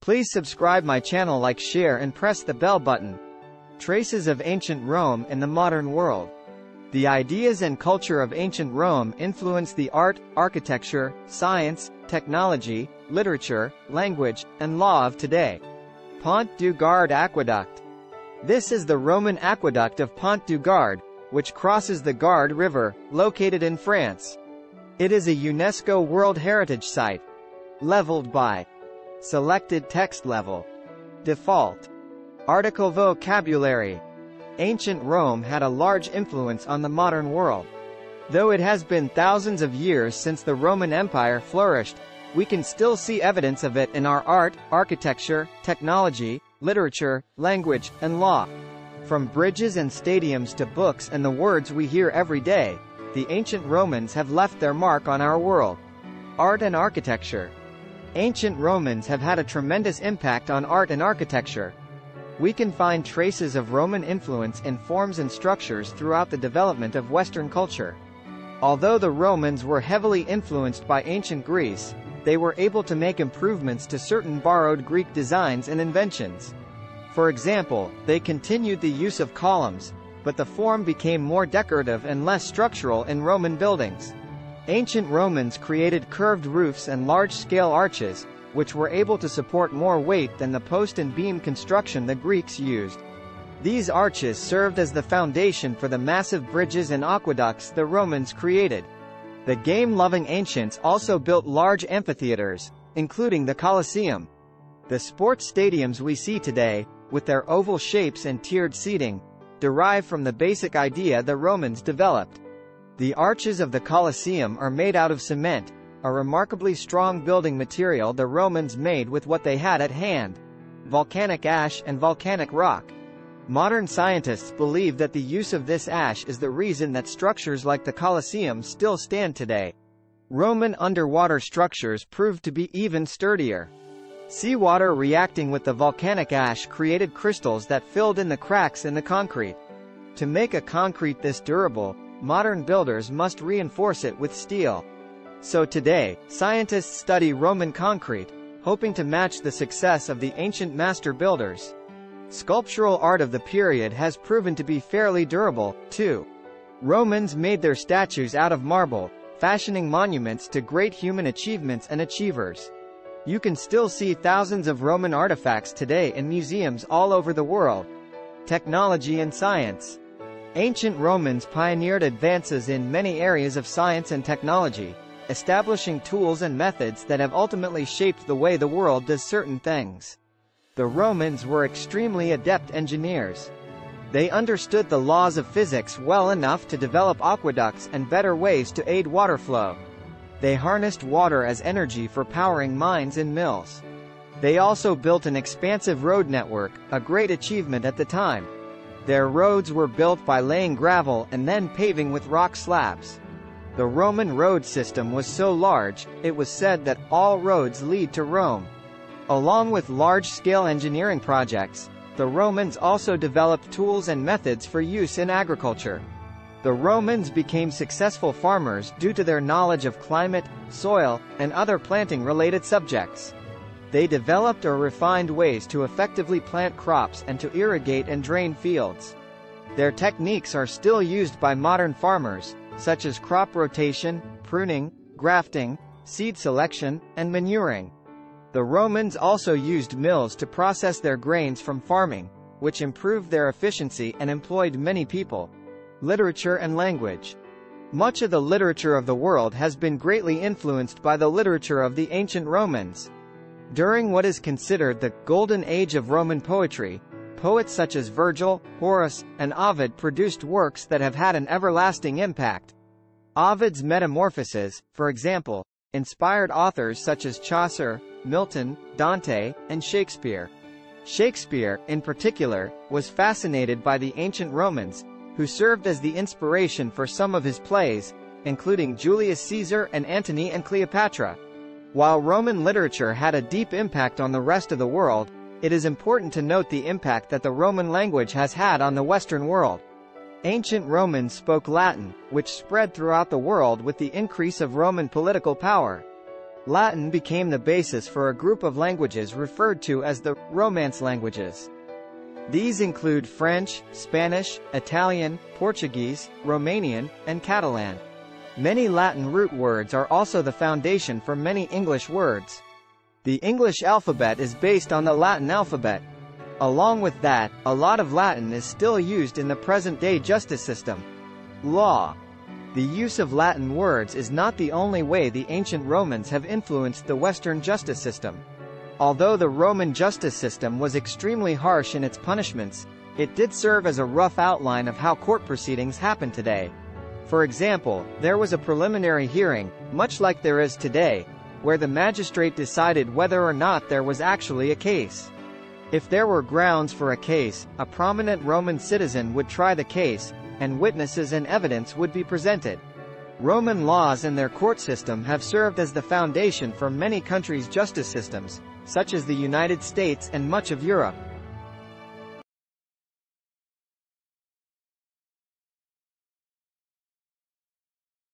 Please subscribe my channel, like, share and press the bell button. Traces of ancient Rome in the modern world. The ideas and culture of ancient Rome influenced the art, architecture, science, technology, literature, language, and law of today. Pont du Gard Aqueduct. This is the Roman aqueduct of Pont du Gard, which crosses the Gard River, located in France. It is a UNESCO World Heritage Site. Leveled by Selected Text Level. Default. Article Vocabulary. Ancient Rome had a large influence on the modern world. Though it has been thousands of years since the Roman Empire flourished, we can still see evidence of it in our art, architecture, technology, literature, language, and law. From bridges and stadiums to books and the words we hear every day, the ancient Romans have left their mark on our world. Art and architecture. Ancient Romans have had a tremendous impact on art and architecture. We can find traces of Roman influence in forms and structures throughout the development of Western culture. Although the Romans were heavily influenced by ancient Greece, they were able to make improvements to certain borrowed Greek designs and inventions. For example, they continued the use of columns, but the form became more decorative and less structural in Roman buildings. Ancient Romans created curved roofs and large-scale arches, which were able to support more weight than the post and beam construction the Greeks used. These arches served as the foundation for the massive bridges and aqueducts the Romans created. The game-loving ancients also built large amphitheaters, including the Colosseum. The sports stadiums we see today, with their oval shapes and tiered seating, derive from the basic idea the Romans developed. The arches of the Colosseum are made out of cement, a remarkably strong building material the Romans made with what they had at hand: volcanic ash and volcanic rock. Modern scientists believe that the use of this ash is the reason that structures like the Colosseum still stand today. Roman underwater structures proved to be even sturdier. Seawater reacting with the volcanic ash created crystals that filled in the cracks in the concrete. To make a concrete this durable, modern builders must reinforce it with steel. So today, scientists study Roman concrete, hoping to match the success of the ancient master builders. Sculptural art of the period has proven to be fairly durable, too. Romans made their statues out of marble, fashioning monuments to great human achievements and achievers. You can still see thousands of Roman artifacts today in museums all over the world. Technology and science. Ancient Romans pioneered advances in many areas of science and technology, establishing tools and methods that have ultimately shaped the way the world does certain things. The Romans were extremely adept engineers. They understood the laws of physics well enough to develop aqueducts and better ways to aid water flow. They harnessed water as energy for powering mines and mills. They also built an expansive road network, a great achievement at the time. Their roads were built by laying gravel and then paving with rock slabs. The Roman road system was so large, it was said that all roads lead to Rome. Along with large-scale engineering projects, the Romans also developed tools and methods for use in agriculture. The Romans became successful farmers due to their knowledge of climate, soil, and other planting-related subjects. They developed or refined ways to effectively plant crops and to irrigate and drain fields. Their techniques are still used by modern farmers, such as crop rotation, pruning, grafting, seed selection, and manuring. The Romans also used mills to process their grains from farming, which improved their efficiency and employed many people. Literature and language. Much of the literature of the world has been greatly influenced by the literature of the ancient Romans. During what is considered the Golden Age of Roman poetry, poets such as Virgil, Horace, and Ovid produced works that have had an everlasting impact. Ovid's Metamorphoses, for example, inspired authors such as Chaucer, Milton, Dante, and Shakespeare. Shakespeare, in particular, was fascinated by the ancient Romans, who served as the inspiration for some of his plays, including Julius Caesar and Antony and Cleopatra. While Roman literature had a deep impact on the rest of the world, it is important to note the impact that the Roman language has had on the Western world. Ancient Romans spoke Latin, which spread throughout the world with the increase of Roman political power. Latin became the basis for a group of languages referred to as the Romance languages. These include French, Spanish, Italian, Portuguese, Romanian, and Catalan. Many Latin root words are also the foundation for many English words. The English alphabet is based on the Latin alphabet. Along with that, a lot of Latin is still used in the present-day justice system. Law. The use of Latin words is not the only way the ancient Romans have influenced the Western justice system. Although the Roman justice system was extremely harsh in its punishments, it did serve as a rough outline of how court proceedings happen today. For example, there was a preliminary hearing, much like there is today, where the magistrate decided whether or not there was actually a case. If there were grounds for a case, a prominent Roman citizen would try the case, and witnesses and evidence would be presented. Roman laws and their court system have served as the foundation for many countries' justice systems, such as the United States and much of Europe.